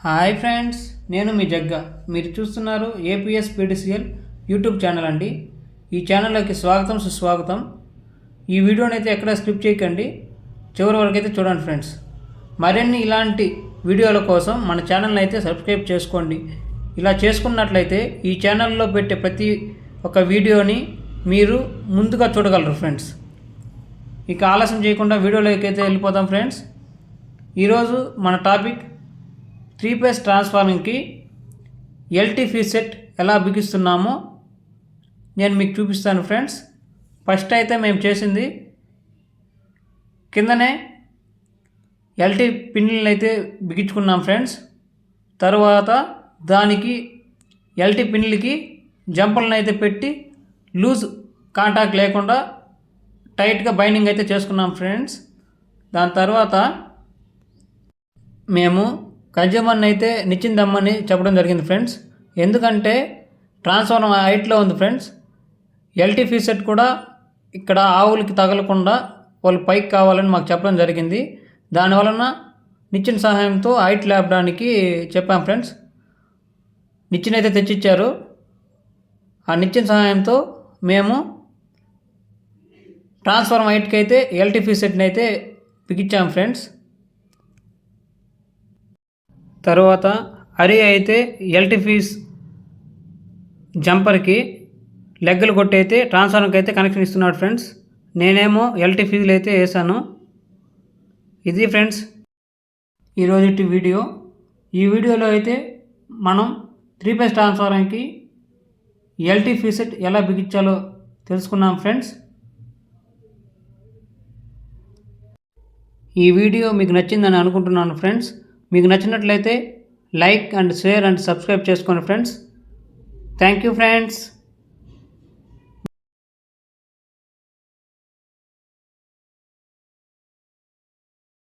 Hi friends, నేను మీ జగ్గా. మీరు చూస్తున్నారు ఏపీఎస్ పీడిసిఎల్ యూట్యూబ్ ఛానల్ అండి. ఈ ఛానల్లోకి స్వాగతం, సుస్వాగతం. ఈ వీడియోని అయితే ఎక్కడ స్కిప్ చేయకండి, చివరి వరకు అయితే చూడండి ఫ్రెండ్స్. మరిన్ని ఇలాంటి వీడియోల కోసం మన ఛానల్ని అయితే సబ్స్క్రైబ్ చేసుకోండి. ఇలా చేసుకున్నట్లయితే ఈ ఛానల్లో పెట్టే ప్రతి ఒక్క వీడియోని మీరు ముందుగా చూడగలరు ఫ్రెండ్స్. ఇక ఆలస్యం చేయకుండా వీడియోలోకి అయితే వెళ్ళిపోతాం ఫ్రెండ్స్. ఈరోజు మన టాపిక్ 3-phase ట్రాన్స్ఫార్మర్కి ఎల్టీ ఫీజ్ సెట్ ఎలా బిగిస్తున్నామో నేను మీకు చూపిస్తాను ఫ్రెండ్స్. ఫస్ట్ అయితే మేము చేసింది కిందనే ఎల్టీ పిన్నులను అయితే బిగించుకున్నాం ఫ్రెండ్స్. తర్వాత దానికి ఎల్టీ పిన్నులకి జంపర్లను అయితే పెట్టి లూజ్ కాంటాక్ట్ లేకుండా టైట్గా బైండింగ్ అయితే చేసుకున్నాం ఫ్రెండ్స్. దాని తర్వాత మేము కన్జ్యూమర్ని అయితే నిచ్చిందమ్మని చెప్పడం జరిగింది ఫ్రెండ్స్. ఎందుకంటే ట్రాన్స్ఫార్మర్ హైట్లో ఉంది ఫ్రెండ్స్. ఎల్టీ ఫీజ్ సెట్ కూడా ఇక్కడ ఆవులకి తగలకుండా వాళ్ళు పైకి కావాలని మాకు చెప్పడం జరిగింది. దానివలన నిచ్చిన సహాయంతో హైట్ లేపడానికి చెప్పాం ఫ్రెండ్స్. నిచ్చిన అయితే తెచ్చిచ్చారు. ఆ నిచ్చిన సహాయంతో మేము ట్రాన్స్ఫార్మర్ హైట్కి అయితే ఎల్టీ ఫీజ్ సెట్ని అయితే బిగించాం ఫ్రెండ్స్. తర్వాత హరి అయితే ఎల్టీ ఫీజ్ జంపర్కి లెగ్గలు కొట్టి అయితే ట్రాన్స్ఫార్మర్కి అయితే కనెక్షన్ ఇస్తున్నాడు ఫ్రెండ్స్. నేనేమో ఎల్టీ ఫీజులు అయితే వేసాను. ఇది ఫ్రెండ్స్ ఈరోజు వీడియో. ఈ వీడియోలో అయితే మనం 3-phase ట్రాన్స్ఫార్మర్కి ఎల్టీ ఫీజ్ సెట్ ఎలా బిగించాలో తెలుసుకున్నాం ఫ్రెండ్స్. ఈ వీడియో మీకు నచ్చిందని అనుకుంటున్నాను ఫ్రెండ్స్. మీకు నచ్చినట్లయితే like and share and subscribe చేసుకోండి ఫ్రెండ్స్. Thank you friends.